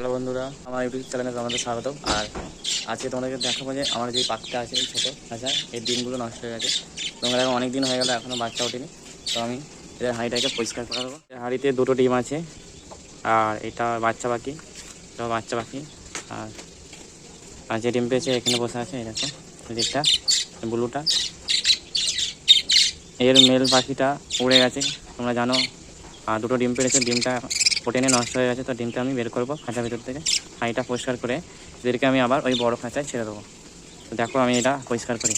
Hello বন্ধুরা, আমার YouTube চ্যানেলে তোমাদের স্বাগতম। আর আজকে তোমাদেরকে দেখাবো যে আমার যে পাখিটা আছে এই ছোটো আচ্ছা এই ডিমগুলো নষ্ট হয়ে গেছে। তোমরা দেখো অনেক দিন হয়ে গেলো এখনও বাচ্চা ওঠেনি। তো আমি এদের হাঁড়িটাকে পরিষ্কার করে দেবো। হাঁড়িতে দুটো ডিম আছে আর এটা বাচ্চা পাখি, তো বাচ্চা পাখি। আর যে ডিম পেয়েছে এখানে বসে আছে, এই দেখো দিকটা ব্লুটা। এর মেল পাখিটা উড়ে গেছে তোমরা জানো, আর দুটো ডিম পেড়েছে, ডিমটা ফোটেনে নষ্ট হয়ে গেছে। তো ডিমটা আমি বের করবো খাঁচার ভিতর থেকে, হাঁড়িটা পরিষ্কার করে এদেরকে আমি আবার ওই বড় খাঁচায় ছেড়ে দেবো। তো দেখো আমি এটা পরিষ্কার করি।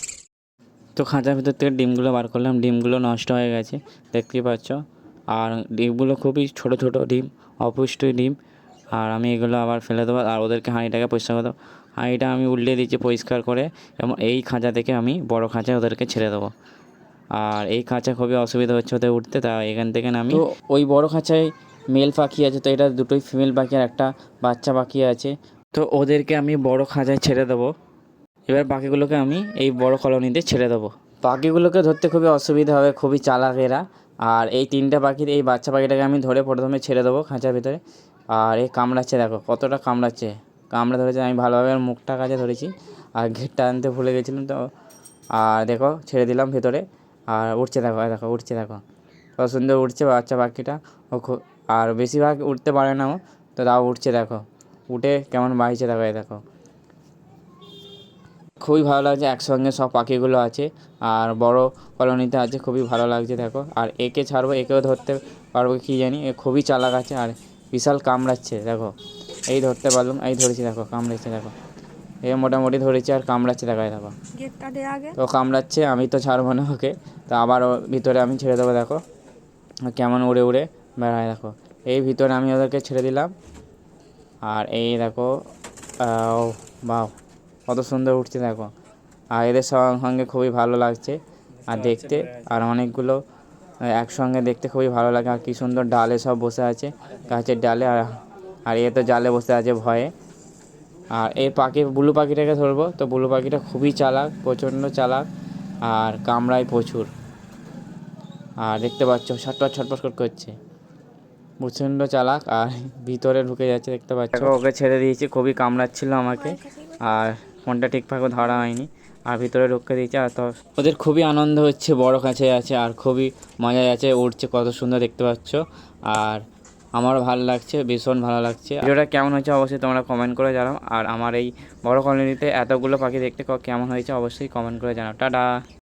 তো খাঁচার ভিতর থেকে ডিমগুলো বার করলাম, ডিমগুলো নষ্ট হয়ে গেছে দেখতেই পাচ্ছ। আর ডিমগুলো খুবই ছোট ছোট ডিম, অপুষ্টি ডিম। আর আমি এগুলো আবার ফেলে দেবো আর ওদেরকে হাঁড়িটাকে পরিষ্কার করে দেবো। হাঁড়িটা আমি উল্টে দিচ্ছি পরিষ্কার করে, এবং এই খাঁচা থেকে আমি বড় খাঁচায় ওদেরকে ছেড়ে দেবো। আর এই খাঁচা খুবই অসুবিধা হচ্ছে ওদের উঠতে, তা এখান থেকে আমি ওই বড় খাঁচায় মেল পাখি আছে, তো এটা দুটোই ফিমেল পাখি আর একটা বাচ্চা পাখি আছে। তো ওদেরকে আমি বড় খাঁচায় ছেড়ে দেবো। এবার পাখিগুলোকে আমি এই বড় কলোনিতে ছেড়ে দেবো। পাখিগুলোকে ধরতে খুবই অসুবিধা হবে, খুবই চালাক এরা। আর এই তিনটা পাখির এই বাচ্চা পাখিটাকে আমি ধরে প্রথমে ছেড়ে দেবো খাঁচার ভিতরে। আর এই কামড়াচ্ছে, দেখো কতটা কামড়াচ্ছে, কামড়া ধরেছে। আমি ভালোভাবে মুখটা কাছে ধরেছি আর ঘেরটা আনতে ভুলে গেছিলাম। তো আর দেখো ছেড়ে দিলাম ভেতরে, আর উঠছে দেখো, দেখো উঠছে, দেখো কত সুন্দর উঠছে বাচ্চা পাখিটা। ও আর বেশিরভাগ উঠতে পারে না ও, তো তাও উঠছে দেখো, উঠে কেমন বাইছে দেখো, দেখো খুবই ভালো লাগছে। একসঙ্গে সব পাখিগুলো আছে আর বড় কলোনিতে আছে, খুবই ভালো লাগছে দেখো। আর একে ছাড়বো, একেও ধরতে পারবো কি জানি, এ খুবই চালাক আছে আর বিশাল কামড়াচ্ছে দেখো। এই ধরতে পারলাম, এই ধরেছি দেখো, কামড়াচ্ছে দেখো, এ মোটামুটি ধরেছে আর কামড়াচ্ছে দেখো, দেখো তো কামড়াচ্ছে। আমি তো ছাড়বো না ওকে, তো আবার ওর ভিতরে আমি ছেড়ে দেবো। দেখো কেমন উড়ে উড়ে বেড়ায় দেখো, এই ভিতরে আমি ওদেরকে ছেড়ে দিলাম। আর এই দেখো বাহ কত সুন্দর উঠছে দেখো। আর এদের সঙ্গে খুবই ভালো লাগছে আর দেখতে, আর অনেকগুলো একসঙ্গে দেখতে খুবই ভালো লাগে। আর কী সুন্দর ডালে সব বসে আছে, গাছের ডালে। আর এ তো জালে বসে আছে ভয়ে। আর এই ব্লু পাখিটাকে ধরবো, তো ব্লু পাখিটা খুবই চালাক, প্রচণ্ড চালাক আর কামড়ায় প্রচুর। আর দেখতে পাচ্ছ ছটপট ছটপট করছে, প্রচণ্ড চালাক আর ভিতরে ঢুকে যাচ্ছে দেখতে পাচ্ছ। ওকে ছেড়ে দিয়েছি, খুবই কামড়াচ্ছিল আমাকে আর ফোনটা ঠিকঠাক ধরা হয়নি, আর ভিতরে ঢুকে দিয়েছে। আর তো ওদের খুবই আনন্দ হচ্ছে, বড় কাছে আছে আর খুবই মজা আছে, উঠছে কত সুন্দর দেখতে পাচ্ছ। আর আমারও ভালো লাগছে, ভীষণ ভালো লাগছে। ভিডিওটা কেমন হয়েছে অবশ্যই তোমরা কমেন্ট করে জানাও। আর আমার এই বড় কলোনিতে এতগুলো পাখি দেখতে কেমন হয়েছে অবশ্যই কমেন্ট করে জানাও। টাটা।